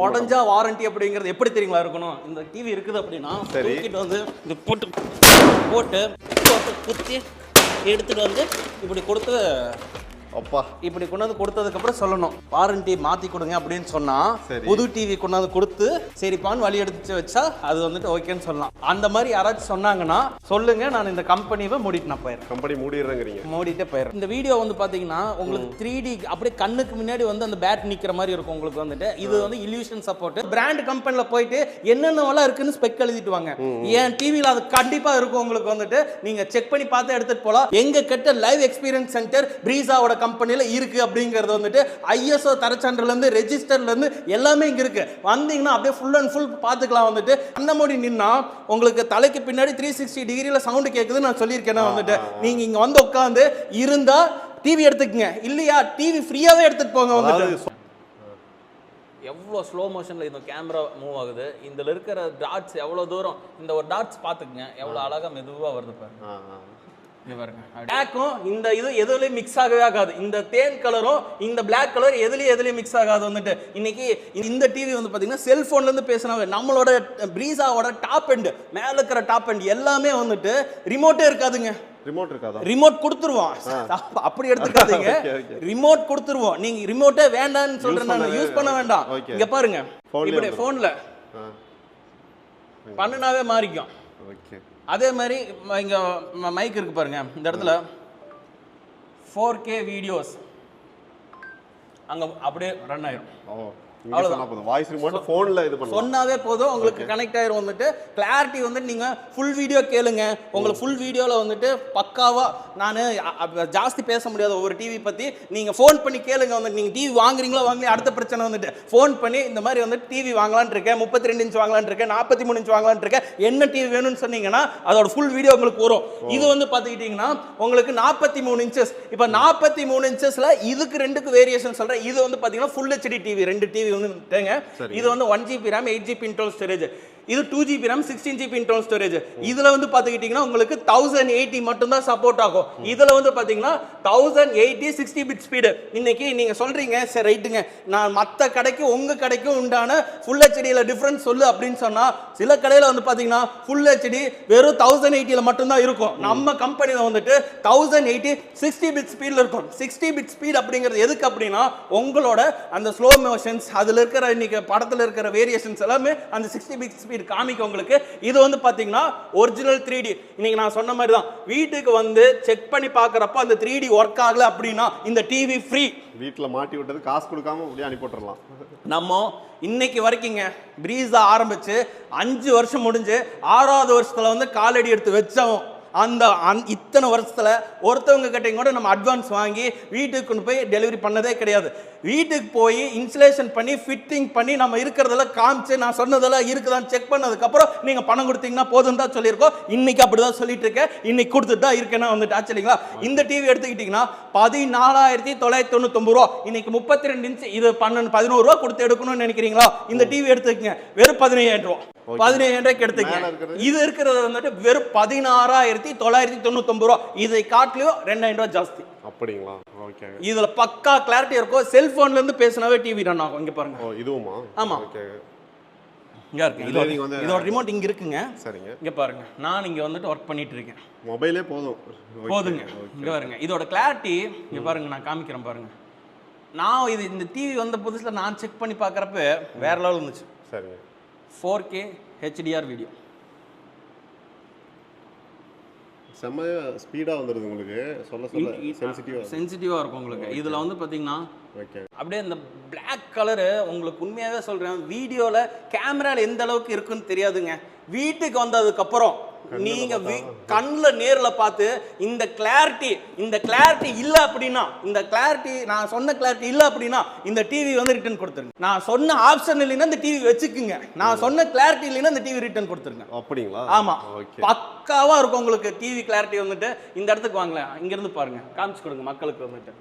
உடஞ்சா warranty அப்படிங்கிறது எப்படி தெரியுங்களா இருக்கணும்? இந்த டிவி இருக்குது அப்படின்னா தூக்கிட்டு வந்து இது போட்டு குத்தி எடுத்துட்டு வந்து இப்படி கொடுத்து அப்பா இப்படி கொண்டாந்து கொடுத்ததுக்கப்புறம் சொல்லணும் வாரண்டி மாற்றி கொடுங்க அப்படின்னு சொன்னால் புது டிவி கொண்டாந்து கொடுத்து சரிப்பான்னு வழி எடுத்து வச்சா அது வந்துட்டு ஓகேன்னு சொல்லலாம். அந்த மாதிரி யாராச்சும் சொன்னாங்கன்னா சொல்லுங்க, நான் இந்த கம்பெனியை மூடிட்டு நான் போயிடுறேன். கம்பெனி மூடிடுறேங்கிறீங்க? மூடிட்டே போயிடுறேன். இந்த வீடியோ வந்து பார்த்தீங்கன்னா உங்களுக்கு 3D அப்படியே கண்ணுக்கு முன்னாடி வந்து அந்த பேட் நிற்கிற மாதிரி இருக்கும் உங்களுக்கு வந்துட்டு. இது வந்து இல்யூஷன் சப்போர்ட். பிராண்ட் கம்பெனியில் போயிட்டு என்னென்னவெல்லாம் இருக்குன்னு ஸ்பெக் எழுதிட்டு வாங்க. என் டிவியில் அது கண்டிப்பாக இருக்கும் உங்களுக்கு வந்துட்டு. நீங்கள் செக் பண்ணி பார்த்து எடுத்துகிட்டு போகலாம். எங்கள் கிட்ட லைவ் எக்ஸ்பீரியன்ஸ் சென்டர் பிரீசாவோட கம்பெனியில் இருக்கு அப்படிங்கிறது வந்துட்டு ISO தரச்சான்றிலேருந்து ரெஜிஸ்டர்லேருந்து எல்லாமே இங்கே இருக்கு. வந்தீங்கன்னா அப்படியே ஃபுல் அண்ட் ஃபுல் பார்த்துக்கலாம் வந்துட்டு. அந்த மாதிரி நின்னா உங்களுக்கு தலைக்கு பின்னாடி 360 டிகிரியில் சவுண்டு கேட்குது நான் சொல்லியிருக்கேன் வந்துட்டு. நீங்கள் இங்கே வந்து உட்காந்து இருந்தா டிவி எடுத்துக்கங்க, இல்லையா டிவி ஃப்ரீயாகவே எடுத்துட்டு போங்க வந்துட்டு. எவ்வளோ ஸ்லோ மோஷனில் இந்த கேமரா மூவ் ஆகுது, இதில் இருக்கிற டாட்ஸ் எவ்வளோ தூரம், இந்த ஒரு டாட்ஸ் பார்த்துக்குங்க எவ்வளோ அழகாக மெதுவாக வருது பாருங்க. இந்த இது எதுலயும் மிக்ஸ் ஆகவே ஆகாது. இந்த தேன் கலரும் இந்த பிளாக் கலர் எதுலயும் மிக்ஸ் ஆகாது வந்துட்டு. இன்னைக்கு இந்த டிவி வந்து பாத்தீங்கன்னா செல்போன்ல இருந்து பேசினாவே நம்மளோட பிரீசாவோட டாப் எண்ட் மேல இருக்கிற டாப் எண்ட் எல்லாமே வந்துட்டு ரிமோட்டே இருக்காதுங்க. ரிமோட் இருக்காதா? ரிமோட் கொடுத்துருவோம். அப்படி எடுத்துக்காதீங்க, ரிமோட் கொடுத்துருவோம். நீங்க ரிமோட்டே வேண்டாம்னு சொல்றேன், யூஸ் பண்ண வேண்டாம். இங்க பாருங்க, இப்படி போன்ல பண்ணுனாவே மாறிக்கும். அதே மாதிரி இங்க மைக் இருக்கு பாருங்க, இந்த இடத்துல 4K வீடியோஸ் அங்க அப்படியே ரன் ஆயிரும். சொன்னாவே போதும் உங்களுக்கு கனெக்ட் ஆயிரும் வந்துட்டு. கிளாரிட்டி வந்து நீங்க ஃபுல் வீடியோ கேளுங்க. உங்களுக்கு ஃபுல் வீடியோல வந்துட்டு பக்காவா, நான் ஜாஸ்தி பேச முடியாத ஒவ்வொரு டிவி பத்தி நீங்க ஃபோன் பண்ணி கேளுங்க வந்துட்டு. நீங்க டிவி வாங்குறீங்களோ வாங்கலையோ அடுத்த பிரச்சனை வந்துட்டு ஃபோன் பண்ணி இந்த மாதிரி வந்து டிவி வாங்கலான்னு இருக்கேன், 32 இன்ச் வாங்கலான்னு இருக்கேன், 43 இன்ச் வாங்கலான்னு இருக்கேன், என்ன டிவி வேணும்னு சொன்னீங்கன்னா அதோட ஃபுல் வீடியோ உங்களுக்கு வரும். இது வந்து பாத்துக்கிட்டீங்கன்னா உங்களுக்கு 43 இன்ச்சஸ். இப்போ 43 இன்ச்சஸ்ல இதுக்கு ரெண்டுக்கு வேரியேஷன் சொல்றேன். இது வந்து பாத்தீங்கன்னா ஃபுல் HD டிவி, ரெண்டு டிவி வந்து இது வந்து 1GB RAM 8GB internal storage. இது 2GB RAM 16GB internal storage. இதுல வந்து பாத்துக்கிட்டீங்கன்னா உங்களுக்கு 1080 மட்டும் தான் சப்போர்ட் ஆகும். இதுல வந்து பாத்தீங்கன்னா 1080 60 பிட் ஸ்பீடு. இன்னைக்கு நீங்க சொல்றீங்க சரி ரைட்டுங்க, நான் மத்த கடைக்கு உங்க கடைக்கும் உண்டான ஃபுல் HDல டிஃபரன்ஸ் சொல்லு அப்படின்னு சொன்னா, சில கடையில வந்து பாத்தீங்கன்னா ஃபுல் HD வெறும் 1080ல மட்டும் தான் இருக்கும். நம்ம கம்பெனில வந்துட்டு 1080 60 பிட் ஸ்பீட்ல இருக்கும். 60 பிட் ஸ்பீட் அப்படிங்கிறது எதுக்கு அப்படின்னா உங்களோட அந்த ஸ்லோ மோஷன்ஸ், அதுல இருக்கிற இன்னைக்கு படத்துல இருக்கிற வேரியேஷன்ஸ் எல்லாமே அந்த 60 பிட் ஸ்பீட் காமிக்க உங்களுக்கு. இது வந்து பாத்தீங்கன்னா ஒரிஜினல் 3D. இன்னைக்கு நான் சொன்ன மாதிரி தான் வீட்டுக்கு வந்து செக் பண்ணி பார்க்கறப்ப அந்த 3D ஒர்க் ஆகல அப்படின்னா இந்த டிவி ஃப்ரீ. வீட்டில் மாட்டி விட்டது காசு கொடுக்காம அப்படியே அனுப்பி விட்டுறலாம். நம்ம இன்னைக்கு வரைக்குங்க பிரீஸா ஆரம்பிச்சு 5 வருஷம் முடிஞ்சு 6வது வருஷத்துல வந்து காலடி எடுத்து வச்சோம். அந்த இத்தனை வருஷத்துல ஒருத்தவங்க கிட்ட கூட நம்ம அட்வான்ஸ் வாங்கி வீட்டுக்கு கொண்டு போய் டெலிவரி பண்ணதே கிடையாது. வீட்டுக்கு போய் இன்ஸ்டலேஷன் பண்ணி ஃபிட்டிங் பண்ணி நம்ம இருக்கிறதெல்லாம் காமிச்சு நான் சொன்னதெல்லாம் இருக்குதான்னு செக் பண்ணதுக்கப்புறம் நீங்கள் பணம் கொடுத்தீங்கன்னா போதும் தான் சொல்லியிருக்கோம். இன்னைக்கு அப்படிதான் சொல்லிட்டு இருக்கேன், இன்னைக்கு கொடுத்துட்டு தான் இருக்கேன்னா வந்துட்டு ஆச்சுங்களா. இந்த டிவி எடுத்துக்கிட்டிங்கன்னா 14,999 ரூபா. இன்னைக்கு 32 இன்ச் இது 11 ரூபா கொடுத்து எடுக்கணும்னு நினைக்கிறீங்களா? இந்த டிவி எடுத்துக்கங்க, வெறும் 15,000 ரூபா. 15,000 எடுத்துக்கங்க. இது இருக்கிறது வந்துட்டு வெறும் 16,999 ரூபா. இதை காட்டிலும் 2,000 ரூபா ஜாஸ்தி. அப்படிங்களா? ஓகே. இதுல பக்கா கிளாரிட்டி இருக்கும். செல்போன்ல இருந்து பேசினாவே டிவி ரன் ஆகும். இங்க பாருங்க. ஓ இதுவுமா? ஆமா. ஓகே. இங்க இருக்கு. இதோட ரிமோட் இங்க இருக்குங்க. சரிங்க. இங்க பாருங்க. நான் இங்க வந்துட்டு வர்க் பண்ணிட்டு இருக்கேன். மொபைலே போதுங்க. இங்க பாருங்க. இதோட கிளாரிட்டி இங்க பாருங்க, நான் காமிக்கிறேன் பாருங்க. நான் இந்த டிவி வந்த புதுசுல நான் செக் பண்ணி பார்க்கறப்ப வேற லெவல் இருந்துச்சு. சரிங்க. 4K HDR வீடியோ செம்ம ஸ்பீடா வந்துருது உங்களுக்கு. சொல்ல சென்சிட்டிவா இருக்கும் உங்களுக்கு. இதுல வந்து பாத்தீங்கன்னா அப்படியே இந்த பிளாக் கலரு உங்களுக்கு உண்மையாவே சொல்றேன், வீடியோல கேமரால எந்த அளவுக்கு இருக்குன்னு தெரியாதுங்க. வீட்டுக்கு வந்ததுக்கு அப்புறம் நீங்க கண்ணுல நேர்ல பார்த்து இந்த கிளாரிட்டி இல்ல அப்படின்னா, இந்த கிளாரிட்டி நான் சொன்ன கிளாரிட்டி இல்ல அப்படின்னா இந்த டிவி வந்து ரிட்டர்ன் கொடுத்துருங்க. நான் சொன்ன ஆப்ஷன் இல்லைன்னா இந்த டிவி வச்சுக்குங்க, நான் சொன்ன கிளாரிட்டி இல்லைன்னா இந்த டிவி ரிட்டர்ன் கொடுத்துருங்க. அப்படிங்களா? ஆமா, பக்காவா இருக்கும் உங்களுக்கு டிவி கிளாரிட்டி வந்துட்டு. இந்த இடத்துக்கு வாங்கல, இங்க இருந்து பாருங்க, காமிச்சு கொடுங்க மக்களுக்கு வந்துட்டு.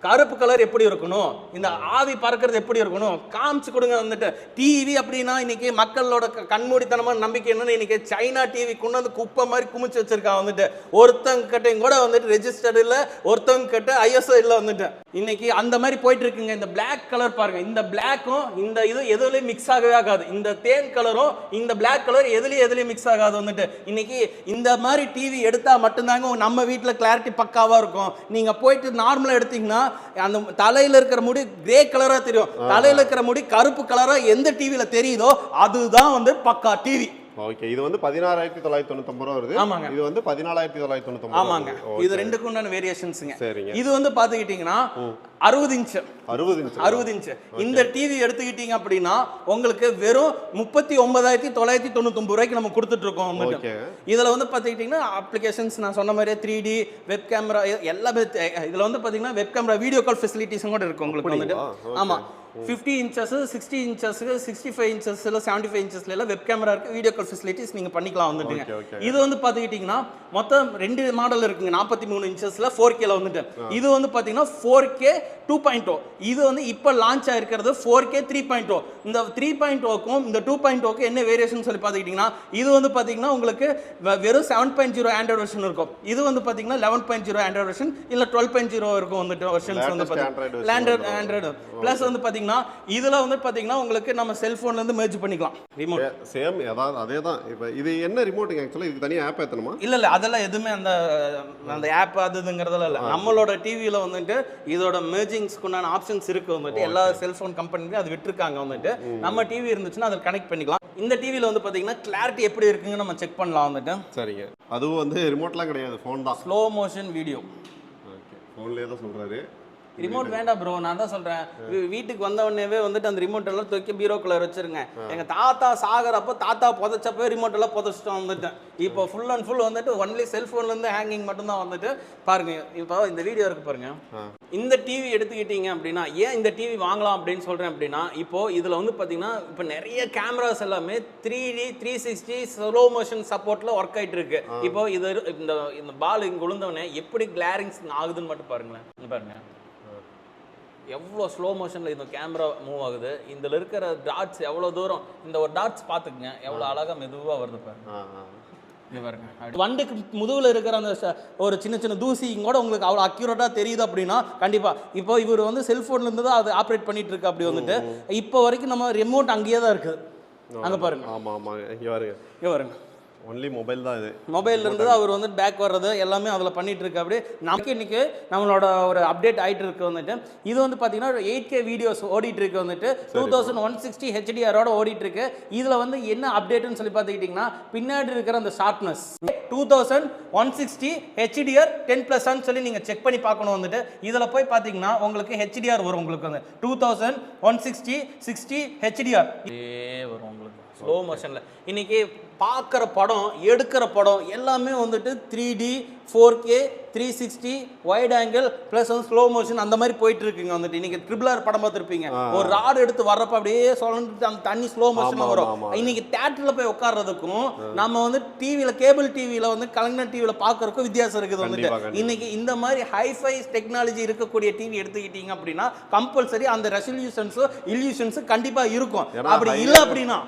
கருப்பு கலர் எப்படி இருக்கும் இருக்கணும், இந்த ஆவி பறக்கிறது எப்படி இருக்கணும் காமிச்சு கொடுங்க வந்துட்டு. டிவி அப்படின்னா இன்னைக்கு மக்களோட கண்மூடித்தனமான நம்பிக்கை என்னன்னு இன்னைக்கு சைனா டிவி கொண்டு வந்து குப்பை மாதிரி குமிச்சு வச்சிருக்காங்க வந்துட்டு. ஒருத்தங்க கிட்டையும் கூட வந்துட்டு ரெஜிஸ்டர்டு இல்லை, ஒருத்தவங்க கிட்ட ஐஎஸ்ஓ இல்லை வந்துட்டு. இன்னைக்கு அந்த மாதிரி போயிட்டு இருக்குங்க. இந்த பிளாக் கலர் பாருங்க, இந்த பிளாக்கும் இந்த இது எதுலையும் மிக்ஸ் ஆகவே ஆகாது. இந்த தேன் கலரும் இந்த பிளாக் கலர் எதுலயும் மிக்ஸ் ஆகாது வந்துட்டு. இன்னைக்கு இந்த மாதிரி டிவி எடுத்தா மட்டும்தாங்க நம்ம வீட்டில் கிளாரிட்டி பக்காவா இருக்கும். நீங்க போயிட்டு நார்மலா எடுத்தீங்கன்னா அந்த தலையில இருக்கிற முடி கிரே கலரா தெரியும், தலையில இருக்கிற முடி கருப்பு கலரா எந்த டிவியில தெரியுதோ அதுதான் வந்து பக்கா டிவி. ஓகே, இது வந்து 16,999 ரூபா வருது. ஆமாங்க. இது வந்து 14,999. ஆமாங்க. இது ரெண்டுக்கும் உண்டான வேரியேஷன்ஸ்ங்க. சரிங்க. இது வந்து பாத்துக்கிட்டீங்கன்னா 60 இன்ச். 60 இன்ச். இந்த டிவி எடுத்துக்கிட்டீங்க அப்படின்னா உங்களுக்கு வெறும் 39,999 ரூபாய்க்கு நம்ம கொடுத்துட்டு இருக்கோம். இதுல வந்து பாத்துக்கிட்டீங்கன்னா அப்ளிகேஷன்ஸ் நான் சொன்ன மாதிரியே 3D வெப் கேமரா எல்லாமே இதுல வந்து பாத்தீங்கன்னா வெப் கேமரா வீடியோ கால் ஃபெசிலிட்டிஸும் கூட இருக்கு உங்களுக்கு வந்துட்டு. ஆமா, 50 இன்ச்சஸ் 60 இன்ச்சஸ் 65 இன்ச்சஸ் 75 இன்ச்சஸ்ல எல்லாம் வெப் கேமரா இருக்கு, வீடியோ கால் ஃபெசிலிட்டிஸ் நீங்க பண்ணிக்கலாம் வந்துட்டுங்க. இது வந்து பாத்துக்கிட்டீங்கன்னா மொத்தம் 2 மாடல் இருக்குங்க. 43 இன்ச்சஸ்ல 4K ல வந்துட்டு. இது வந்து பாத்தீங்கன்னா 4K 2.0. இது வந்து இப்போ லான்ச் ஆயிருக்கிறது 4K 3.0. இந்த 3.0க்கும் இந்த 2.0க்கும் என்ன வேரியேஷன் சொல்லி பாத்துக்கிட்டீங்கன்னா இது வந்து பாத்தீங்கன்னா உங்களுக்கு வெறும் 7.0 ஆண்ட்ராய்டு வெர்ஷன் இருக்கும். இது வந்து பாத்தீங்கன்னா 11.0 ஆண்ட்ராய்டு வெர்ஷன் இல்ல 12.0 இருக்கும் வந்துட்டு வெர்ஷன்ஸ் வந்து பாத்தீங்கன்னா ஆண்ட்ராய்டு பிளஸ் வந்து பாத்தீங்கன்னா இதுல வந்து பாத்தீங்கன்னா உங்களுக்கு நம்ம செல்போன்ல இருந்து மெர்ஜ் பண்ணிக்கலாம். ரிமோட் சேம் அதாவது அதேதான். இப்போ இது என்ன ரிமோட்டுங்க ஆக்சுவலா? இதுக்கு தனியா ஆப் ஏத்தணுமா? இல்ல அதெல்லாம் எதுவுமே அந்த ஆப் அதுங்கிறதெல்லாம் இல்ல. நம்மளோட டிவியில வந்துட்டு இதோட மெர்ஜிங்ஸ்க்கு உண்டான ஆப்ஷன்ஸ் இருக்கு வந்துட்டு. எல்லா செல்போன் கம்பெனிலயும் அது விட்டுருக்காங்க வந்துட்டு. நம்ம டிவி இருந்துச்சுன்னா அதை கனெக்ட் பண்ணிக்கலாம். இந்த டிவியில வந்து பாத்தீங்கன்னா கிளாரிட்டி எப்படி இருக்குன்னு நம்ம செக் பண்ணலாம் வந்துட்டு. சரிங்க. அதுவும் வந்து ரிமோட்லாம் கிடையாது, ஃபோன் தான். Slow motion video. ஓகே, ஃபோன்லயே தான் சொல்றாரு. ரிமோட் வேண்டாம் ப்ரோ, நான் தான் சொல்றேன். வீட்டுக்கு வந்த உடனே வந்துட்டு அந்த ரிமோட் எல்லாம் தூக்கி பீரோக்குள்ள வச்சிருங்க. எங்க தாத்தா சாகரப்போ தாத்தா புதைச்சப்போ ரிமோட் எல்லாம் புதைச்சிட்டு வந்துட்டேன். இப்போ ஃபுல் அண்ட் ஃபுல் வந்துட்டு ஒன்லி செல்போன்ல இருந்து ஹேங்கிங் மட்டும் தான் வந்துட்டு. பாருங்க இப்போ இந்த வீடியோ இருக்கு பாருங்க. இந்த டிவி எடுத்துக்கிட்டீங்க அப்படின்னா ஏன் இந்த டிவி வாங்கலாம் அப்படின்னு சொல்றேன் அப்படின்னா இப்போ இதுல வந்து பாத்தீங்கன்னா இப்போ நிறைய கேமராஸ் எல்லாமே 3D 360 ஸ்லோ மோஷன் சப்போர்ட்ல ஒர்க் ஆயிட்டு இருக்கு. இப்போ இது இந்த பால் இங்க விழுந்தவனே எப்படி கிளாரிங்ஸ் ஆகுதுன்னு மட்டும் பாருங்களேன். பாருங்க எவ்வளோ ஸ்லோ மோஷனில் இந்த கேமரா மூவ் ஆகுது. இதில் இருக்கிற டாட்ஸ் எவ்வளோ தூரம், இந்த ஒரு டாட்ஸ் பார்த்துக்குங்க எவ்வளோ அழகாக மெதுவாக வருது பாருங்க. வண்டுக்கு முதுகில் இருக்கிற அந்த ஒரு சின்ன சின்ன தூசி கூட உங்களுக்கு அவ்வளோ அக்யூரேட்டாக தெரியுது அப்படின்னா கண்டிப்பாக இப்போ இவர் வந்து செல்ஃபோன்லேருந்து தான் அதை ஆப்ரேட் பண்ணிட்டு இருக்கு. அப்படி வந்துட்டு இப்போ வரைக்கும் நம்ம ரிமோட் அங்கேயே தான் இருக்குது. அங்கே பாருங்க. ஆமாம் ஆமாம், இங்கே பாருங்க. ஒன்லி மொபைல் தான். இது மொபைல்ல இருந்து அவர் வந்து பேக் வர்றது எல்லாமே அதில் பண்ணிட்டு இருக்கு. அப்படி நமக்கு இன்னைக்கு நம்மளோட ஒரு அப்டேட் ஆகிட்டு இருக்கு வந்துட்டு. இது வந்து பார்த்தீங்கன்னா 8K வீடியோஸ் ஓடிட்டு இருக்கு வந்துட்டு. 2160 HDR-ஓட ஓடிட்டு இருக்கு. இதில் வந்து என்ன அப்டேட்னு சொல்லி பார்த்துக்கிட்டிங்கன்னா பின்னாடி இருக்கிற அந்த ஷார்ப்னஸ் 2160 HDR 10+ன்னு சொல்லி நீங்கள் செக் பண்ணி பார்க்கணும் வந்துட்டு. இதில் போய் பார்த்தீங்கன்னா உங்களுக்கு HDR வரும். உங்களுக்கு வந்து 2160 60 HDR வரும் உங்களுக்கு ஸ்லோ மோஷனில். இன்னைக்கு பார்க்குற படம் எடுக்கிற படம் எல்லாமே வந்துட்டு 3D 4K 360 wide angle plus வந்து ஸ்லோ மோஷன் அந்த மாதிரி போயிட்டு இருக்குங்க வந்துட்டு. இன்னைக்கு RRR படம் பார்த்துருப்பீங்க. ஒரு ராடு எடுத்து வர்றப்ப அப்படியே சொல்லிட்டு அந்த தண்ணி ஸ்லோ மோஷனாக வரும். இன்னைக்கு தியேட்டரில் போய் உட்கார்றதுக்கும் நம்ம வந்து டிவியில் கேபிள் டிவியில் வந்து கலைஞர் டிவியில் பார்க்கறதுக்கும் வித்தியாசம் இருக்குது வந்துட்டு. இன்னைக்கு இந்த மாதிரி ஹைஃபை டெக்னாலஜி இருக்கக்கூடிய டிவி எடுத்துக்கிட்டீங்க அப்படின்னா கம்பல்சரி அந்த ரெசல்யூஷன்ஸோ இல்யூஷன்ஸோ கண்டிப்பாக இருக்கும். அப்படி இல்லை அப்படின்னா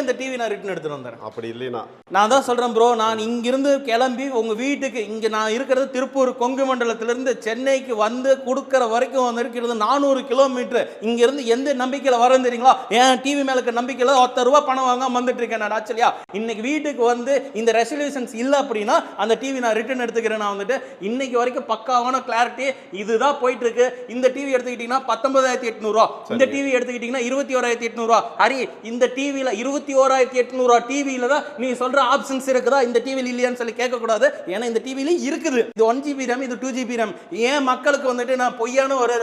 இந்த டிவி நான் ரிட்டர்ன் எடுத்துட்டு வந்துடுறேன். அப்படி இல்லைன்னா நான் தான் சொல்றேன் ப்ரோ, நான் இங்கிருந்து கிளம்பி உங்க வீட்டுக்கு இங்க நான் இருக்கிறது திருப்பூர் கொங்கு மண்டலத்திலிருந்து சென்னைக்கு வந்து கொடுக்கற வரைக்கும் இருக்கிறது 400 கிலோமீட்டர். இங்க இருந்து எந்த நம்பிக்கையில வரேன் தெரியுங்களா? ஏன் டிவி மேல இருக்க நம்பிக்கையில 10 ரூபாய் பணம் வாங்க வந்துட்டு இருக்கேன் நான். ஆக்சுவலியா இன்னைக்கு வீட்டுக்கு வந்து இந்த ரெசல்யூஷன்ஸ் இல்ல அப்படின்னா அந்த டிவி நான் ரிட்டர்ன் எடுத்துக்கிறேன். நான் வந்துட்டு இன்னைக்கு வரைக்கும் பக்காவான கிளாரிட்டி இதுதான் போயிட்டு இருக்கு. இந்த டிவி எடுத்துக்கிட்டீங்கன்னா 19,800 ரூபா, இந்த டிவி எடுத்துக்கிட்டீங்கன்னா 21,800 ரூபா. ஹரி இந்த டிவியில 21,800 டிவியில தான் நீ சொல்ற ஆப்ஷன்ஸ் இருக்குதா? இந்த டிவியில் இல்லையான்னு சொல்லி கேட்க கூடாது. ஏன்னா இந்த டிவியில இருக்குது. இது 1GB RAM, இது 2GB RAM. ஏன் மக்களுக்கு வந்துட்டு நான் பொய்யான ஒரு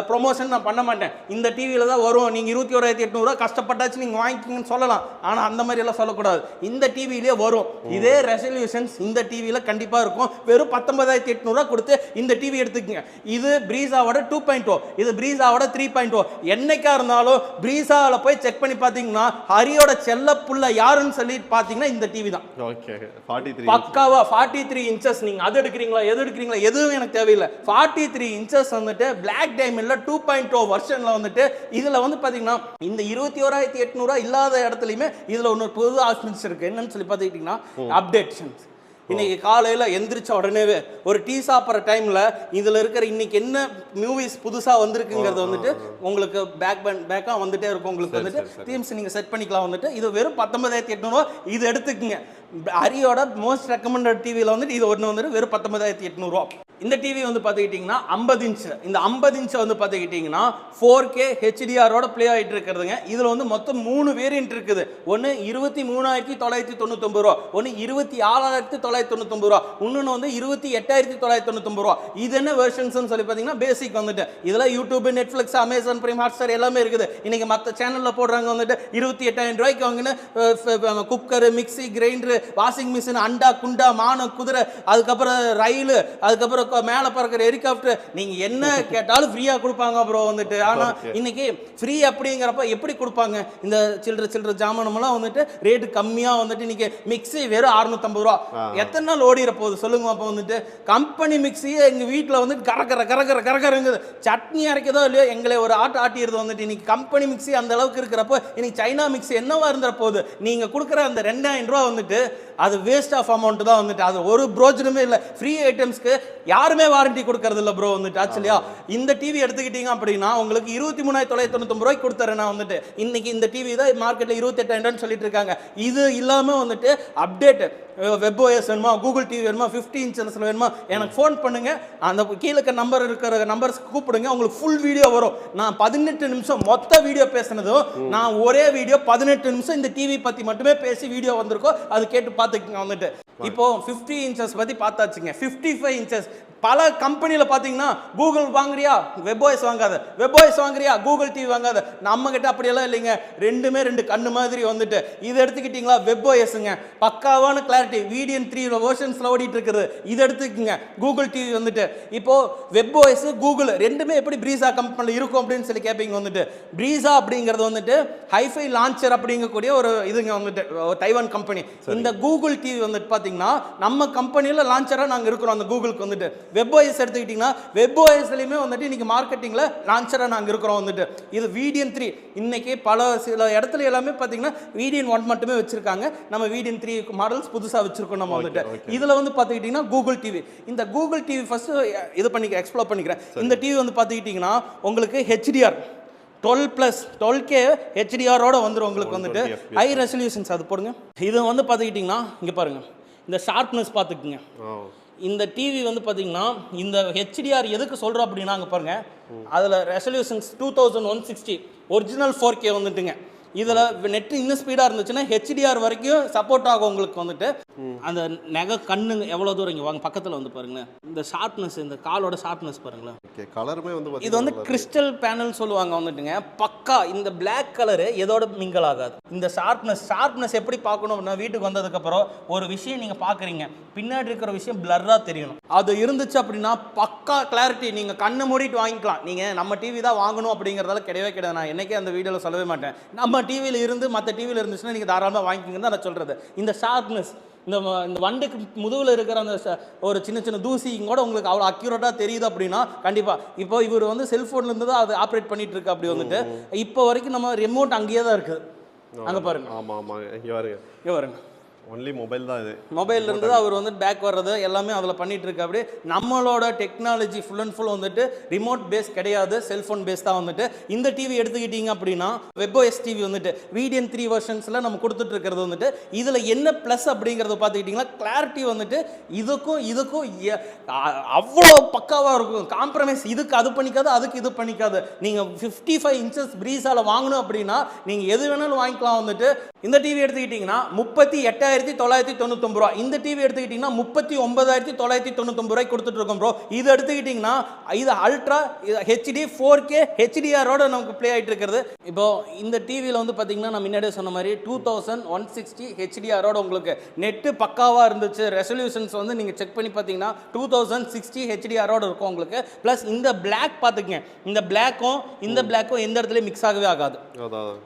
ப்ரொமோஷன் நான் பண்ண மாட்டேன். இந்த டிவியில தான் வரும். நீங்க 21,800 கஷ்டப்பட்டாச்சு நீங்க வாங்கிக்கிங்கன்னு சொல்லலாம். ஆனா அந்த மாதிரி எல்லாம் சொல்லக்கூடாது. இந்த டிவியிலே வரும். இதே ரெசல்யூஷன்ஸ் இந்த டிவியில கண்டிப்பா இருக்கும். வெறும் 19,800 கொடுத்து இந்த டிவி எடுத்துக்கங்க. இது பிரீசாவோட 2.0, இது பிரீசாவோட 3.0. என்னைக்கா இருந்தாலும் பிரீசாவில் போய் செக் பண்ணி பார்த்தீங்கன்னா ஹரியோட செல்ல புள்ள யாருன்னு சொல்லி பாத்தீங்கன்னா இந்த டிவி தான். ஓகே 43 பக்காவா 43 இன்ச்சஸ். நீங்க அது எடுக்கிறீங்களா எது எடுக்கிறீங்களா எதுவும் எனக்கு தேவையில்லை. 43 இன்ச்சஸ் வந்துட்டு பிளாக் டைமண்ட்ல 2.0 வெர்ஷன்ல வந்துட்டு இதுல வந்து பாத்தீங்கன்னா இந்த 21,800 இல்லாத இடத்துலயுமே இதுல ஒன்று புது ஆப்ஷன்ஸ் இருக்கு. என்னன்னு சொல்லி பாத்துக்கிட்டீங்கன்னா அப்டேஷன்ஸ். இன்னைக்கு காலையில எந்திரிச்ச உடனேவே ஒரு டீ சாப்பிட்ற டைம்ல இதுல இருக்கிற இன்னைக்கு என்ன மூவிஸ் புதுசா வந்திருக்குங்கிறது வந்துட்டு உங்களுக்கு பேக்கா வந்துட்டே இருக்கும். உங்களுக்கு வந்துட்டு தீம்ஸ் நீங்க செட் பண்ணிக்கலாம். வந்துட்டு இது வெறும் 19,800. இது எடுத்துக்குங்க. ஹரியோட மோஸ்ட் ரெக்கமெண்டட் டிவியில் வந்துட்டு இது ஒன்று வந்துட்டு வெறும் 19,800. இந்த டிவி வந்து பார்த்துக்கிட்டிங்கன்னா 50 இன்ச். இந்த 50 இன்ச் வந்து பார்த்துக்கிட்டிங்கன்னா 4K HDRோட ப்ளே ஆகிட்டு இருக்கிறதுங்க. இதில் வந்து மொத்தம் 3 வேரியன்ட் இருக்குது. ஒன்று 23,999 ரூபா, ஒன்று 26,999 ரூபா, இன்னொன்று வந்து 28,999 ரூபா. இது என்ன வெர்ஷன்ஸ்னு சொல்லி பார்த்தீங்கன்னா பேசிக் வந்துட்டு இதில் YouTube, Netflix, Amazon prime, Hotstar எல்லாமே இருக்குது. இன்னைக்கு மற்ற சேனலில் போடுறாங்க வந்துட்டு 28,000 ரூபாய்க்கு வாங்கின cooker, mixie, grinder, washing machine, அண்டா, குண்டா, மானம், குதிரை, அதுக்கப்புறம் ரயில், அதுக்கப்புறம் மேலே பறக்கிற ஹெலிகாப்டர், நீங்க என்ன கேட்டாலும் ஃப்ரீயா கொடுப்பாங்க ப்ரோ வந்துட்டு. ஆனா இன்னைக்கு ஃப்ரீ அப்படிங்கிறப்ப எப்படி கொடுப்பாங்க? இந்த சில்லற ஜாமானமெல்லாம் வந்துட்டு ரேட்டு கம்மியா வந்துட்டு இன்னைக்கு மிக்ஸி வெறும் 650 ரூபா. எத்தனை நாள் ஓடிற போகுது சொல்லுங்க. அப்போ வந்துட்டு கம்பெனி மிக்ஸியே எங்க வீட்டில் வந்துட்டு கரகரங்குது. சட்னி அரைக்கதோ இல்லையோ எங்களை ஒரு ஆட்டிடுறது வந்துட்டு. இன்னைக்கு கம்பெனி மிக்ஸி அந்த அளவுக்கு இருக்கிறப்போ இன்னைக்கு சைனா மிக்ஸி என்னவா இருந்த போகுது? நீங்க கொடுக்குற அந்த 2,000 ரூபா வந்துட்டு அது வேஸ்ட் ஆஃப் அமௌண்ட் தான் வந்துட்டு. அது ஒரு பிரோஜனமே இல்லை. ஃப்ரீ ஐட்டம்ஸ்க்கு யாருமே வாரண்டி கொடுக்கறது இல்லை ப்ரோ வந்துட்டு. ஆக்சுவலியா இந்த டிவி எடுத்துக்கிட்டீங்க அப்படின்னா உங்களுக்கு 23,999 ரூபாய்க்கு கொடுத்துறேன் நான் வந்துட்டு. இன்னைக்கு இந்த டிவி தான் மார்க்கெட்டில் 28,000 சொல்லிட்டு இருக்காங்க. இது இல்லாமல் வந்துட்டு அப்டேட் WebOS வேணுமா, கூகுள் டிவி வேணுமா, 50 இன்ச்சஸ்ல வேணுமா, எனக்கு ஃபோன் பண்ணுங்க. அந்த கீழே நம்பர் இருக்கிற நம்பர்ஸ்க்கு கூப்பிடுங்க. உங்களுக்கு ஃபுல் வீடியோ வரும். நான் 18 நிமிஷம் மொத்த வீடியோ பேசினதும் நான் ஒரே வீடியோ 18 நிமிஷம் இந்த டிவி பத்தி மட்டுமே பேசி வீடியோ வந்திருக்கோம். அது கேட்டு பார்த்துக்கங்க வந்துட்டு. இப்போ 50 இன்ச்சஸ் பத்தி பார்த்தாச்சுங்க. 55 இன்ச்சஸ் பல கம்பெனியில் பார்த்தீங்கன்னா கூகுள் வாங்குறியா WebOS வாங்காத, WebOS வாங்குறியா கூகுள் டிவி வாங்காத. நம்ம கிட்ட அப்படியெல்லாம் இல்லைங்க. ரெண்டுமே ரெண்டு கண்ணு மாதிரி வந்துட்டு. இது எடுத்துக்கிட்டீங்களா WebOSங்க, பக்காவான கிளாரிட்டி VDN3 வெர்ஷன்ஸ்ல ஓடிட்டு இருக்குது. இது எடுத்துக்கங்க. கூகுள் டிவி வந்துட்டு இப்போ WebOS கூகுள் ரெண்டுமே எப்படி பிரீசா கம்பெனியில் இருக்கும் அப்படின்னு சொல்லி கேட்பீங்க வந்துட்டு. பிரீசா அப்படிங்கிறது வந்துட்டு ஹைஃபை லான்ச்சர் அப்படிங்கக்கூடிய ஒரு இதுங்க வந்துட்டு தைவான் கம்பெனி. இந்த கூகுள் டிவி வந்துட்டு பார்த்தீங்கன்னா நம்ம கம்பெனியில் லான்ச்சராக நாங்கள் இருக்கிறோம். அந்த கூகுளுக்கு வந்துட்டு WebOS எடுத்துக்கிட்டீங்கன்னா WebOSலயுமே வந்துட்டு இன்னைக்கு மார்க்கெட்டிங்ல லான்ச்சரா நாங்க இருக்கிறோம் வந்துட்டு. இது VDN3 இன்னைக்கு சில இடத்துல எல்லாமே பாத்தீங்கன்னா VDN1 மட்டுமே வச்சிருக்காங்க. நம்ம VDN3 மாடல்ஸ் புதுசா வச்சிருக்கோம் நம்ம வந்துட்டு. இதுல வந்து பாத்துக்கிட்டீங்கன்னா கூகுள் டிவி. இந்த கூகுள் டிவி ஃபர்ஸ்ட் இது எக்ஸ்ப்ளோர் பண்ணிக்கிறேன். இந்த டிவி வந்து பாத்துக்கிட்டீங்கன்னா உங்களுக்கு HDR 12+12K HDRோட வந்துடும் உங்களுக்கு வந்துட்டு. ஹை ரெசல்யூஷன்ஸ் அது போடுங்க. இது வந்து பாத்துக்கிட்டீங்கன்னா இங்க பாருங்க, இந்த ஷார்ப்னஸ் பாத்துக்குங்க. இந்த டிவி வந்து பார்த்தீங்கன்னா இந்த HDR எதுக்கு சொல்கிறோம் அப்படின்னா அங்கே பாருங்கள், அதில் ரெசல்யூஷன்ஸ் 2160 ஒரிஜினல் 4K வந்துட்டுங்க. இதில் நெட் இன்னும் ஸ்பீடாக இருந்துச்சுன்னா HDR வரைக்கும் சப்போர்ட் ஆகும் உங்களுக்கு வந்துட்டு. அந்த நகை கண்ணு எவ்வளோ தூரம் இங்கே வாங்க பக்கத்தில் வந்து பாருங்களேன். இந்த ஷார்ப்னஸ், இந்த காலோட ஷார்ப்னஸ் பாருங்களேன். கலருமே வந்து இது வந்து கிறிஸ்டல் பேனல் சொல்லுவாங்க வந்துட்டுங்க. பக்கா இந்த பிளாக் கலரு எதோட மிங்கல் ஆகாது. இந்த ஷார்ப்னஸ் எப்படி பார்க்கணும் அப்படின்னா வீட்டுக்கு வந்ததுக்கப்புறம் ஒரு விஷயம் நீங்கள் பார்க்குறீங்க, பின்னாடி இருக்கிற விஷயம் பிளர்ராக தெரியணும். அது இருந்துச்சு அப்படின்னா பக்கா கிளாரிட்டி. நீங்கள் கண்ணை மூடிட்டு வாங்கிக்கலாம். நீங்கள் நம்ம டிவி தான் வாங்கணும் அப்படிங்கிறதால கிடையவே கிடையாது. நான் என்னைக்கே அந்த வீடியோவில் சொல்லவே மாட்டேன். நம்ம டிவியில் இருந்து மற்ற டிவியில் இருந்துச்சுன்னா நீங்கள் தாராளமாக வாங்கிக்கிங்கன்னு தான் நான் சொல்கிறது. இந்த ஷார்ப்னஸ், இந்த வண்டுக்கு முதுகில் இருக்கிற அந்த ஒரு சின்ன சின்ன தூசி கூட உங்களுக்கு அவ்வளோ அக்யூரேட்டாக தெரியுது அப்படின்னா கண்டிப்பாக. இப்போ இவர் வந்து செல்ஃபோன்லேருந்து தான் அது ஆப்ரேட் பண்ணிட்டு இருக்கு. அப்படி வந்துட்டு இப்போ வரைக்கும் நம்ம ரிமோட் அங்கேயே தான் இருக்குது. அங்கே பாருங்க. ஆமாம் ஆமாம், இங்கே பாருங்க. ஒன்லி மொபைல் தான். இது மொபைல் இருந்து அவர் வந்து பேக் வர்றது எல்லாமே அதில் பண்ணிட்டு இருக்கு. அப்படி நம்மளோட டெக்னாலஜி ஃபுல் அண்ட் ஃபுல் வந்துட்டு ரிமோட் பேஸ் கிடையாது, செல்ஃபோன் பேஸ் தான் வந்துட்டு. இந்த டிவி எடுத்துக்கிட்டீங்க அப்படின்னா WebOS டிவி வந்துட்டு VDN3 வெர்ஷன்ஸில் நம்ம கொடுத்துட்டு இருக்கிறது வந்துட்டு. இதில் என்ன ப்ளஸ் அப்படிங்கிறத பார்த்துக்கிட்டிங்கன்னா கிளாரிட்டி வந்துட்டு இதுக்கும் அவ்வளோ பக்காவாக இருக்கும். காம்ப்ரமைஸ் இதுக்கு அது பண்ணிக்காது, அதுக்கு இது பண்ணிக்காது. நீங்கள் 55 இன்ச்சஸ் பிரீஸால் வாங்கணும் அப்படின்னா நீங்கள் எது வேணாலும் வாங்கிக்கலாம் வந்துட்டு. இந்த டிவி எடுத்துக்கிட்டிங்கன்னா 38,000 3999 ரூபா. இந்த டிவி எடுத்துக்கிட்டீங்கன்னா 39,999 ரூபாய்க்கு கொடுத்துட்டு இருக்கோம் ப்ரோ. இது எடுத்துக்கிட்டீங்கன்னா இது அல்ட்ரா ஹெச்டி 4K ஹெச்டிஆரோட நமக்கு ப்ளே ஆகிட்டு இருக்கிறது. இப்போ இந்த டிவியில் வந்து பார்த்தீங்கன்னா நான் முன்னாடியே சொன்ன மாதிரி 2160 ஹெச்டிஆரோட உங்களுக்கு நெட்டு பக்காவாக இருந்துச்சு. ரெசல்யூஷன்ஸ் வந்து நீங்கள் செக் பண்ணி பார்த்தீங்கன்னா 2060 ஹெச்டிஆரோட இருக்கும் உங்களுக்கு. ப்ளஸ் இந்த பிளாக் பார்த்துக்கங்க, இந்த பிளாக்கும் எந்த இடத்துலையும் மிக்ஸ் ஆகவே ஆகாது.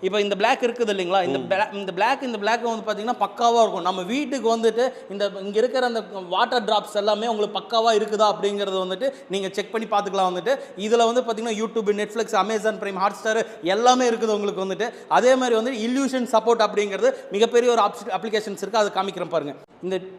இப்போ இந்த பிளாக் இருக்குது இல்லைங்களா, இந்த பிளாக் வந்து பார்த்தீங்கன்னா பக்காவாக இருக்கும். நம்ம வீட்டுக்கு வந்துட்டு இங்கே இருக்கிற அந்த வாட்டர் டிராப்ஸ் எல்லாமே உங்களுக்கு பக்காவாக இருக்குதா அப்படிங்கிறது வந்துட்டு நீங்கள் செக் பண்ணி பார்த்துக்கலாம். வந்துட்டு இதில் வந்து பார்த்தீங்கன்னா YouTube, Netflix, Amazon prime, Hotstar எல்லாமே இருக்குது உங்களுக்கு வந்துட்டு. அதே மாதிரி வந்து இல்யூஷன் சப்போர்ட் அப்படிங்கிறது மிகப்பெரிய ஒரு அப்ளிகேஷன்ஸ் இருக்குது, அது காமிக்கிறேன் பாருங்க.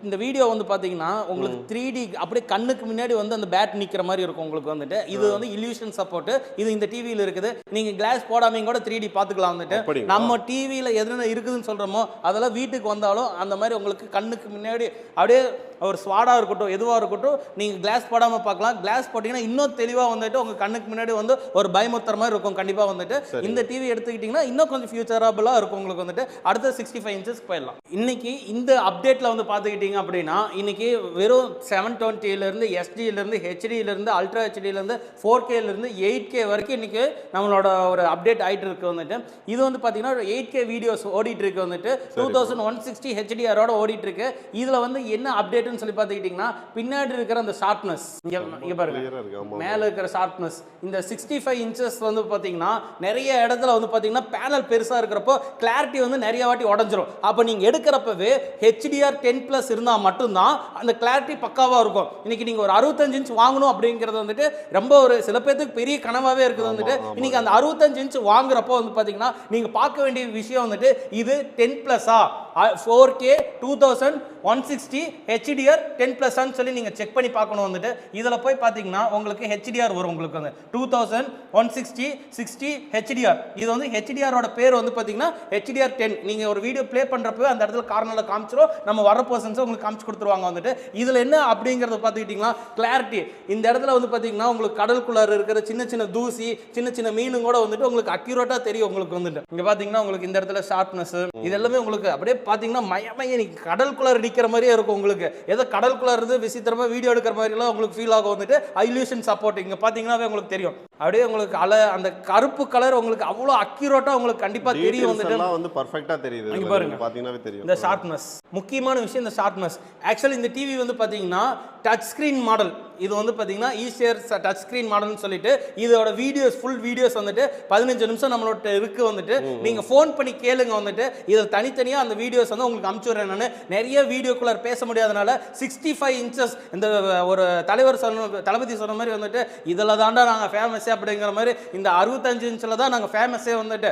இந்த வீடியோ வந்து பார்த்தீங்கன்னா உங்களுக்கு 3D அப்படியே கண்ணுக்கு முன்னாடி வந்து அந்த பேட் நிற்கிற மாதிரி இருக்கும் உங்களுக்கு வந்துட்டு. இது வந்து இல்யூஷன் சப்போர்ட், இது இந்த டிவியில் இருக்குது. நீங்கள் கிளாஸ் போடாமையும் கூட 3D பார்த்துக்கலாம் வந்துட்டு. நம்ம டிவியில் எதுனா இருக்குதுன்னு சொல்கிறோமோ அதெல்லாம் வீட்டுக்கு வந்தாலும் அந்த மாதிரி உங்களுக்கு கண்ணுக்கு முன்னாடி அப்படியே ஒரு ஸ்வாடாக இருக்கட்டும் எதுவாக இருக்கட்டும் நீங்கள் கிளாஸ் போடாமல் பார்க்கலாம். கிளாஸ் போட்டிங்கன்னா இன்னும் தெளிவாக வந்துட்டு உங்கள் கண்ணுக்கு முன்னாடி வந்து ஒரு பயமுறுத்துற மாதிரி இருக்கும் கண்டிப்பாக வந்துட்டு. இந்த டிவி எடுத்துக்கிட்டிங்கன்னா இன்னும் கொஞ்சம் ஃபியூச்சரபுளாக இருக்கும் உங்களுக்கு வந்துட்டு. அடுத்த 65 இன்ச்சஸ் போயிடலாம். இன்னைக்கு இந்த அப்டேட்டில் வந்து பார்த்துக்கிட்டிங்க அப்படின்னா இன்னைக்கு வெறும் 720 எஸ்டியிலேருந்து ஹெச்டியிலேருந்து அல்ட்ரா ஹெச்டியிலேருந்து 4Kலேருந்து 8K வரைக்கும் இன்னைக்கு நம்மளோட ஒரு அப்டேட் ஆகிட்டு இருக்கு வந்துட்டு. இது வந்து பார்த்தீங்கன்னா 8K வீடியோஸ் ஓடிட்டு இருக்கு வந்துட்டு. 2160 ஹெச்டிஆரோட ஓடிட்டு இருக்கு. இதில் வந்து என்ன அப்டேட் சொல்லி பார்த்துக்கிட்டீங்கன்னா பின்னாடி இருக்கிற அந்த ஷார்ப்னஸ் இங்க பாருங்க, மேல இருக்கிற ஷார்ப்னஸ். இந்த 65 இன்ச்சஸ் வந்து பார்த்தீங்கன்னா நிறைய இடத்துல வந்து பார்த்தீங்கன்னா பேனல் பெருசா இருக்கிறப்போ கிளாரிட்டி வந்து நிறைய வாட்டி உடஞ்சிரும். அப்போ நீங்க எடுக்கிறப்பவே HDR 10+ இருந்தா மட்டும்தான் அந்த கிளாரிட்டி பக்காவா இருக்கும். இன்னைக்கு நீங்க ஒரு 65 இன்ச் வாங்கணும் அப்படிங்கிறது வந்துட்டு ரொம்ப ஒரு சில பேருக்கு பெரிய கனவாவே இருக்குது வந்துட்டு. இன்னைக்கு அந்த 65 இன்ச் வாங்குறப்போ வந்து பார்த்தீங்கன்னா நீங்க பார்க்க வேண்டிய விஷயம் வந்துட்டு இது 10+ஆ 4K 2160 HDR 10+ சொல்லி நீங்க செக் பண்ணி பார்க்கணும் வந்துட்டு. இதில் போய் பார்த்தீங்கன்னா உங்களுக்கு HDR வரும் உங்களுக்கு வந்து 2160 60 HDR. இது வந்து HDRோட பேர் வந்து பார்த்தீங்கன்னா HDR 10. நீங்க ஒரு வீடியோ ப்ளே பண்றப்போ அந்த இடத்துல கார்னர்ல காமிச்சிரும், நம்ம வர பர்சன்ஸ் உங்களுக்கு காமிச்சு கொடுத்துருவாங்க வந்துட்டு. இதில் என்ன அப்படிங்கிறத பார்த்துக்கிட்டிங்கன்னா கிளாரிட்டி இந்த இடத்துல வந்து பார்த்தீங்கன்னா உங்களுக்கு கடலுக்குள்ளார இருக்கிற சின்ன சின்ன தூசி சின்ன சின்ன மீனும் கூட வந்துட்டு உங்களுக்கு அக்யூரேட்டா தெரியும் உங்களுக்கு வந்துட்டு. இங்க பார்த்தீங்கன்னா உங்களுக்கு இந்த இடத்துல ஷார்ப்னஸ் இது எல்லாமே உங்களுக்கு அப்படியே பார்த்தீங்கன்னா மயமைய கடலுக்குள்ளார நிற்கிற மாதிரியே இருக்கும் உங்களுக்கு. ஏதோ கடலுக்குள்ள இருந்து விசித்திரமா வீடியோ எடுக்கிற மாதிரி எல்லாம் உங்களுக்கு ஃபீல் ஆகும் வந்துட்டு. இல்யூஷன் சப்போர்ட் இங்க பாத்தீங்கன்னா உங்களுக்கு தெரியும். அப்படியே உங்களுக்கு அந்த கருப்பு கலர் உங்களுக்கு அவ்வளவு அக்யூரேட்டா உங்களுக்கு கண்டிப்பா தெரியும் வந்துட்டு. எல்லாம் வந்து பெர்ஃபெக்ட்டா தெரியுது. இங்க பாருங்க பாத்தீங்கன்னாவே தெரியும். இந்த ஷார்ப்னஸ் முக்கியமான விஷயம். இந்த ஷார்ப்னஸ் ஆக்சுவலி இந்த டிவி வந்து பாத்தீங்கன்னா டச் ஸ்கிரீன் மாடல். இது வந்து பாத்தீங்கன்னா ஈஸியர் டச் ஸ்கிரீன் மாடல்னு சொல்லிட்டு இதோட வீடியோஸ் ஃபுல் வீடியோஸ் வந்துட்டு 15 நிமிஷம் நம்மளோட இருக்கு வந்துட்டு. நீங்க ஃபோன் பண்ணி கேளுங்க வந்துட்டு. இதில் தனித்தனியா அந்த வீடியோஸ் வந்து உங்களுக்கு அனுப்பிச்சுடுறேன். நான் நிறைய வீடியோக்குள்ள பேச முடியாதனால 65 இன்ச்சஸ் இந்த ஒரு தலைவர் தளபதி சொன்ன மாதிரி வந்துட்டு இதில் தாண்டா நாங்கள் ஃபேமஸே அப்படிங்கிற மாதிரி இந்த 65 இன்ச்சில் தான் நாங்கள் ஃபேமஸே வந்துட்டு.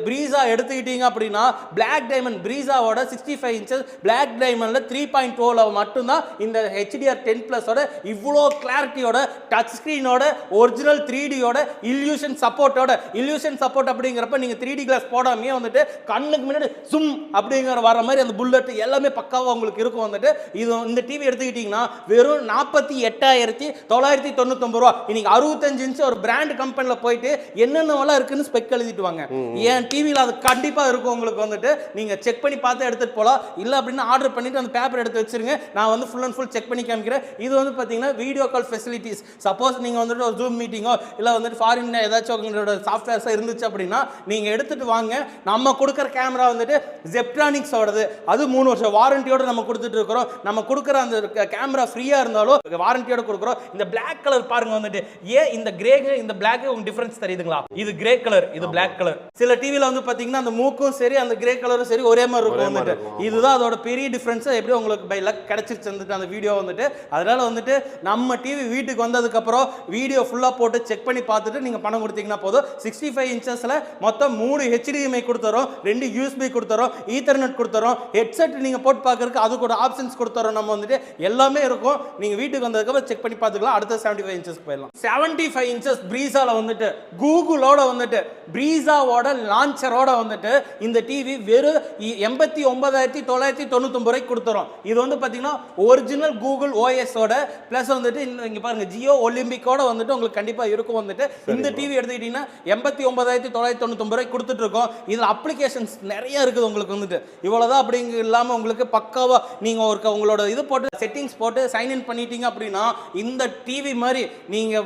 ப்ரீஸா எடுத்துக்கிட்டீங்க அப்படின்னா பிளாக் டைமண்ட் ப்ரீஸாவோட 65 இன்ச்சஸ் பிளாக் டைமண்டில் 3.2 மட்டும்தான் இந்த HDR 10+ஓட இவ்வளோ கிளாரிட்டியோட டச் ஸ்க்ரீனோட ஒரிஜினல் 3Dயோட இல்யூஷன் சப்போர்ட்டோட. இல்யூஷன் சப்போர்ட் அப்படிங்கிறப்ப நீங்கள் 3D கிளாஸ் போடாமையே வந்துட்டு கண்ணுக்கு முன்னாடி சும் அப்படிங்கிற வர மாதிரி அந்த புல்லட் எல்லாமே பக்காவாக உங்களுக்கு இருக்கும் வந்துட்டு. இது இந்த டிவி எடுத்துக்கிட்டீங்கன்னா வெறும் 48,999 ரூபா. இன்னைக்கு 65 இன்ச் ஒரு பிராண்ட் கம்பெனியில் போயிட்டு என்னென்னலாம் இருக்குன்னு ஸ்பெக் எழுதிட்டு வாங்க. என் டிவியில் அது கண்டிப்பாக இருக்கும் உங்களுக்கு வந்துட்டு. நீங்கள் செக் பண்ணி பார்த்து எடுத்துகிட்டு போகலாம். இல்லை அப்படின்னா ஆர்டர் பண்ணிட்டு அந்த பேப்பர் எடுத்து வச்சிருங்க, நான் வந்து ஃபுல் அண்ட் ஃபுல் செக் பண்ணி காமிக்கிறேன். இது வந்து பார்த்தீங்கன்னா வீடியோ கால் ஃபெசிலிட்டிஸ். சப்போஸ் நீங்கள் வந்துட்டு ஒரு ஜூம் மீட்டிங்கோ இல்லை வந்துட்டு ஃபாரின் ஏதாச்சும் உங்களோட சாஃப்ட்வேர்ஸாக இருந்துச்சு அப்படின்னா நீங்கள் எடுத்துகிட்டு வாங்க. நம்ம கொடுக்குற கேமரா வந்துட்டு ஜெப்ட்ரானிக்ஸோடது. அது 3 வருஷம் வாரண்டியோட நம்ம கொடுத்துட்டு இருக்கிறோம். நம்ம கொடுக்குற அந்த கேமரா ஃப்ரீயாக இருந்தாலும் வாரண்டியோட கொடுக்குறோம். இந்த பிளாக் கலர் பாருங்க வந்துட்டு. ஏன் இந்த கிரே இந்த பிளாக் உங்களுக்கு டிஃபரன்ஸ் தெரியுதுங்களா? இது கிரே கலர், இது பிளாக் கலர். சில டிவியில் வந்து பார்த்தீங்கன்னா அந்த மூக்கும் சரி அந்த கிரே கலரும் சரி ஒரே மாதிரி இருக்கும் வந்துட்டு. இதுதான் அதோட பெரிய டிஃபரன்ஸ். எப்படி உங்களுக்கு பை லக் கிடைச்சிருச்சு வந்துட்டு அந்த வீடியோ வந்துட்டு. அதனால வந்துட்டு நம்ம டிவி வீட்டுக்கு வந்ததுக்கப்புறம் வீடியோ ஃபுல்லாக போட்டு செக் பண்ணி பார்த்துட்டு நீங்கள் பணம் கொடுத்தீங்கன்னா போதும். 65 இன்ச்சஸில் மொத்தம் 3 HDMI கொடுத்துறோம், 2 USB கொடுத்துறோம், ஈத்தர்நெட் கொடுத்துறோம், ஹெட்செட் நீங்கள் போட்டு பார்க்கறதுக்கு அது கூட ஆப்ஷன்ஸ் கொடுத்துறோம். நம்ம வந்துட்டு எல்லாமே இருக்கும். நீங்கள் வீட்டுக்கு வந்ததுக்கப்புறம் செக் பண்ணி பார்த்துக்கலாம். அடுத்த 75 இன்ச்சஸ் போயிடலாம். 75 இன்ச்சஸ் பிரீசால வந்துட்டு கூகுளோட வந்துட்டு பிரீசாவோட லான்ச்சரோட வந்துட்டு இந்த டிவி வெறும் 89,999 ரூபாய்க்கு கொடுத்துறோம். இது வந்து பாத்தீங்கன்னா ஒரிஜினல் கூகுள் ஓஎஸோட பிளஸ் வந்துட்டு இங்க பாருங்க ஜியோ ஒலிம்பிக்கோட வந்துட்டு உங்களுக்கு கண்டிப்பா இருக்கும் வந்துட்டு. இந்த டிவி எடுத்துக்கிட்டீங்கன்னா 89,999 ரூபாய்க்கு கொடுத்துட்டு இருக்கோம். இதுல அப்ளிகேஷன்ஸ் நிறைய இருக்குது உங்களுக்கு வந்துட்டு. இவ்வளவுதான் அப்படிங்க இல்லாம உங்களுக்கு பக்காவா நீங்க உங்களோட இது போட்டு செட்டிங்ஸ் போட்டு சைன் இன் பண்ணிட்டீங்க அப்படின்னா இந்த டிவி மாதிரி நீங்க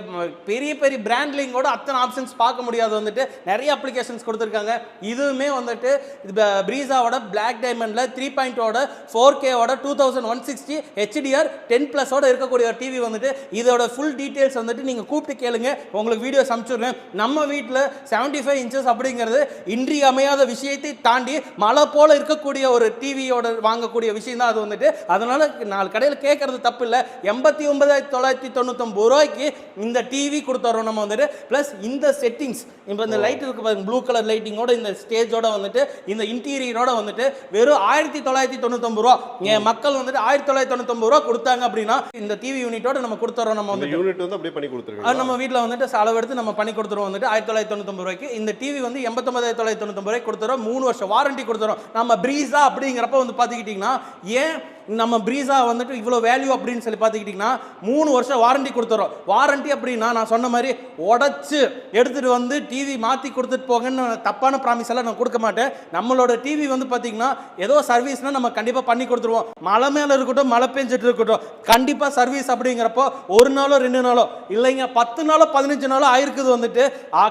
பெரிய பெரிய பிராண்ட்லிங்கோட அத்தனை ஆப்ஷன்ஸ் பார்க்க முடியாது வந்துட்டு. நிறைய அப்ளிகேஷன்ஸ் கொடுத்துருக்காங்க. இதுவுமே வந்துட்டு பிரீசாவோட பிளாக் டைமண்ட்ல 3.0 4K 2160 HDR 10+ இருக்கக்கூடிய ஒரு டிவி வந்துட்டு. இதோட ஃபுல் டீடைல்ஸ் வந்துட்டு நீங்க கூப்பிட்டு கேளுங்க, உங்களுக்கு வீடியோஸ் அனுப்பிச்சுடுறேன். நம்ம வீட்டில் 75 இன்ச்சஸ் அப்படிங்கிறது இன்றியமையாத விஷயத்தை தாண்டி மலை போல இருக்கக்கூடிய ஒரு டிவியோட வாங்கக்கூடிய விஷயம் தான் அது வந்துட்டு. அதனால 4 கடையில் கேட்கறது தப்பு இல்லை. 89,999 ரூபாய்க்கு இந்த டிவி கொடுத்துறோம் நம்ம வந்துட்டு. பிளஸ் இந்த செட்டிங்ஸ் இப்போ இந்த லைட் இருக்கு பாருங்க, ப்ளூ கலர் லைட்டிங்கோட இந்த ஸ்டேஜோட வந்துட்டு இந்த இன்டீரியரோட வந்துட்டு வெறும் 1999 ரூபா. என் மக்கள் வந்துட்டு 1999 ரூபா கொடுத்தாங்க அப்படின்னா இந்த டிவி யூனிட்டோட நம்ம கொடுத்துறோம். நம்ம வந்து யூனிட் வந்து அப்படியே பண்ணி கொடுத்துருக்கோம். நம்ம வீட்டில் வந்துட்டு அளவு எடுத்து நம்ம பண்ணி கொடுத்துருவோம் வந்துட்டு 1999 ரூபாய்க்கு. இந்த டிவி வந்து 89,999 ரூபாய்க்கு கொடுத்துறோம். 3 வருஷம் வாரண்டி கொடுத்துறோம். நம்ம பிரீசா அப்படிங்கிறப்ப வந்து பார்த்துக்கிட்டிங்கன்னா ஏன் நம்ம பிரீசா வந்துட்டு இவ்வளோ வேல்யூ அப்படின்னு சொல்லி பார்த்துக்கிட்டிங்கன்னா 3 வருஷம் வாரண்டி கொடுத்துறோம். வாரண்டி அப்படின்னா நான் சொன்ன மாதிரி உடச்சு எடுத்துகிட்டு வந்து டிவி மாற்றி கொடுத்துட்டு போங்கன்னு தப்பான ப்ராமிஸ் எல்லாம் நான் கொடுக்க மாட்டேன். நம்மளோட டிவி வந்து பார்த்தீங்கன்னா ஏதோ சர்வீஸ்னால் நம்ம கண்டிப்பாக பண்ணி கொடுத்துருவோம். மழை மேலே இருக்கட்டும், மழை பெஞ்சிட்டு இருக்கட்டும், கண்டிப்பாக சர்வீஸ் அப்படிங்கிறப்போ 1 நாளோ 2 நாளோ இல்லைங்க 10 நாளோ 15 நாளோ ஆயிருக்குது வந்துட்டு.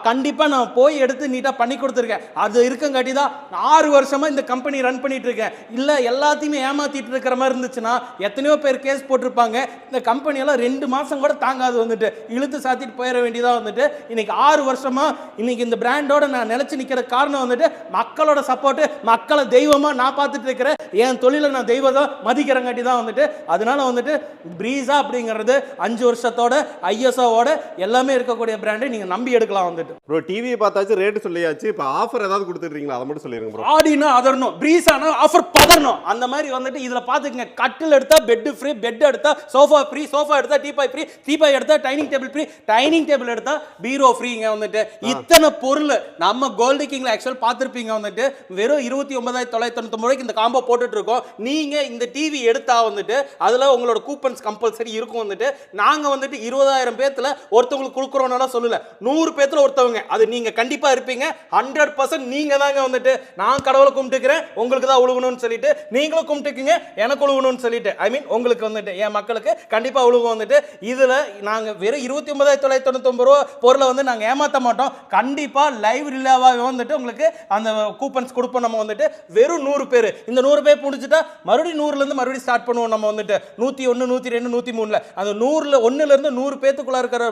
கண்டிப்பாக நான் போய் எடுத்து நீட்டாக பண்ணி கொடுத்துருக்கேன். அது இருக்கங்காட்டி தான் 6 வருஷமாக இந்த கம்பெனி ரன் பண்ணிட்டு இருக்கேன். இல்லை எல்லாத்தையுமே ஏமாத்திட்டு இருக்கிற மாதிரி இருந்துச்சுன்னா எத்தனையோ பேர் கேஸ் போட்டிருப்பாங்க. இந்த கம்பெனியெல்லாம் 2 மாசம் கூட தாங்காது வந்துட்டு, இழுத்து சாத்திட்டு போயிட வேண்டியதா வந்துட்டு. இன்னைக்கு 6 வருஷமா இன்னைக்கு இந்த பிராண்டோட நான் நிலைச்சு நிக்கிற காரணம் வந்துட்டு மக்களோட சப்போர்ட், மக்களை தெய்வமா நான் பார்த்துட்டு இருக்கிறேன். என் தொழிலை நான் தெய்வத்தை மதிக்கிறங்காட்டி தான் வந்துட்டு. அதனால வந்துட்டு பிரீசா அப்படிங்கிறது 5 வருஷத்தோட ஐஎஸ்ஓவோட எல்லாமே இருக்கக்கூடிய பிராண்டை நீங்க நம்பி எடுக்கலாம் வந்துட்டு. ப்ரோ டிவியை பார்த்தாச்சு, ரேட் சொல்லியாச்சு, இப்போ ஆஃபர் ஏதாவது கொடுத்துட்றீங்களா? அதை மட்டும் சொல்லிருங்க ப்ரோ. ஆடினா அதரணும், பிரீசானா ஆஃபர் பதறணும். அந்த மாதிரி வந்துட்டு இதுல பாத்துக்கங்க, கட்டில் எடுத்தா பெட் ஃப்ரீ, பெட் எடுத்தா சோஃபா ஃப்ரீ, சோஃபா எடுத்தா டீபாய் ஃப்ரீ, டீபாய் எடுத்தா dining table free, dining table எடுத்தா பீரோ ஃப்ரீங்க வந்துட்டு. இத்தனை பொருள் நம்ம கோல்டு கிங்ல ஆக்சுவல் பார்த்துருப்பீங்க வந்துட்டு. வெறும் 29,999 ரூபாய்க்கு இந்த காம்போ போட்டுட்டு இருக்கோம். நீங்க இந்த டிவி எடுத்தா வந்துட்டு அதுல உங்களோட கூப்பன்ஸ் கம்பல்சரி இருக்கும் வந்துட்டு. நாங்க வந்துட்டு 20,000 பேத்துல ஒருத்தவங்களுக்கு கொடுக்குறோம்னால சொல்லல, 100 பேத்துல ஒருத்தவங்க அது நீங்க கண்டிப்பா இருப்பீங்க. 100% நீங்க தாங்க வந்துட்டு. நான் கடவுளை கும்பிட்டுக்கிறேன், உங்களுக்கு தான் உழுகணும்னு சொல்லிட்டு நீங்களும் கும்பிட்டுக்குங்க, எனக்கு உழுகணும்னு சொல்லிட்டு. ஐ மீன் உங்களுக்கு வந்துட்டு என் மக்களுக்கு கண்டிப்பா உழுகும் வந்துட்டு. இதுல நாங்க வெறும் 29,999 ரூபா பொருளை வந்து நாங்க ஏமாத்த மாட்டோம். கண்டிப்பா லைவ் ரிலேவா வந்துட்டு உங்களுக்கு அந்த கூப்பன்ஸ் கொடுப்போம். நம்ம வந்துட்டு வெறும் 100 பேர், இந்த 100 பேர் முடிஞ்சிட்டா மறுபடியும் 100ல இருந்து மறுபடியும் ஸ்டார்ட் பண்ணுவோம். நம்ம வந்துட்டு 101 102 103ல அந்த 100ல இருந்து 100 பேத்துக்குள்ள இருக்கிற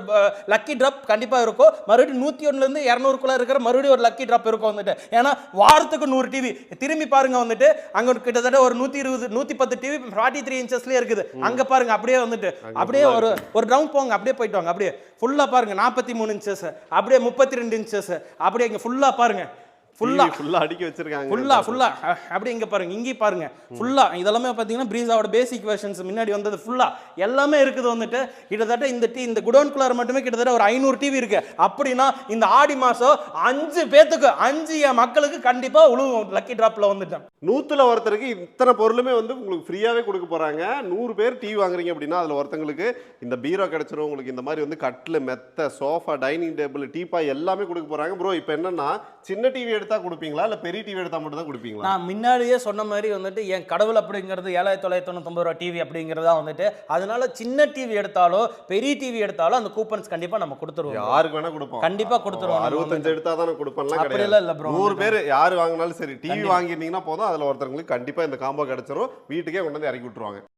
லக்கி டிராப் கண்டிப்பா இருக்கும். மறுபடியும் 101ல இருந்து 200க்குள்ள இருக்கிற மறுபடியும் ஒரு லக்கி டிராப் இருக்கும் வந்துட்டு. ஏன்னா வாரத்துக்கு 100 டிவி திரும்பி பாருங்க வந்துட்டு. அங்க கிட்டத்தட்ட ஒரு 120 110 டிவி 43 இன்ச்சஸ்லயே இருக்குது. அங்க பாருங்க அப்படியே வந்துட்டு அப்படியே ஒரு டவுன் போங்க, அப்படியே போயிட்டு வாங்க. அப்படியே ஃபுல்லா பாருங்க 43 இன்ச்சஸ், அப்படியே 32 இன்ச்சஸ், அப்படியே இங்க ஃபுல்லா பாருங்க. ஃபுல்லா அடிக்க வச்சிருக்காங்க. ஃபுல்லா அப்படியே இங்க பாருங்க, இங்கே பாருங்க ஃபுல்லா. இதெல்லாமே பாத்தீங்கன்னா பிரீசாவோட பேசிக் வெர்ஷன்ஸ் முன்னாடி வந்தது ஃபுல்லா எல்லாமே இருக்குது வந்துட்டு. கிட்டத்தட்ட இந்த குடோன்குள்ளார மட்டுமே கிட்டத்தட்ட ஒரு 500 டிவி இருக்கு. அப்படின்னா இந்த ஆடி மாசம் 5 பேத்துக்கு 5 மக்களுக்கு கண்டிப்பா உழுவும் லக்கி டிராப்ல வந்துட்டேன். 100ல ஒருத்தருக்கு இத்தனை பொருளுமே வந்து உங்களுக்கு ஃப்ரீயாவே கொடுக்க போறாங்க. 100 பேர் டிவி வாங்குறீங்க அப்படின்னா அதுல ஒருத்தங்களுக்கு இந்த பீரோ கிடைச்சிரும். உங்களுக்கு இந்த மாதிரி வந்து கட்டில், மெத்த, சோஃபா, டைனிங் டேபிள், டீபாய் எல்லாமே கொடுக்க போறாங்க. ப்ரோ இப்போ என்னன்னா சின்ன டிவி எடுத்தா கொடுப்பீங்களா இல்ல பெரிய டிவி எடுத்தா மட்டும் தான் கொடுப்பீங்களா? நான் முன்னாடியே சொன்ன மாதிரி வந்துட்டு என் கடவுள் அப்படிங்கிறது 7,999 ரூபா டிவி அப்படிங்கிறதா வந்துட்டு. அதனால சின்ன டிவி எடுத்தாலோ பெரிய டிவி எடுத்தாலும் அந்த கூப்பன்ஸ் கண்டிப்பா நம்ம கொடுத்துருவோம். யாருக்கு வேணா கொடுப்போம், கண்டிப்பா கொடுத்துருவோம். 65 எடுத்தா தானே கொடுப்பேன்லாம் கிடையாது. இல்ல ப்ரோ, 100 பேர் யார் வாங்கினாலும் சரி டிவி வாங்கிருந்தீங்கன்னா போதும், அதுல ஒருத்தவங்களுக்கு கண்டிப்பா இந்த காம்போ கிடைச்சிரும். வீட்டுக்கே கொண்டு வந்து இறக்கி விட்டுருவாங்க.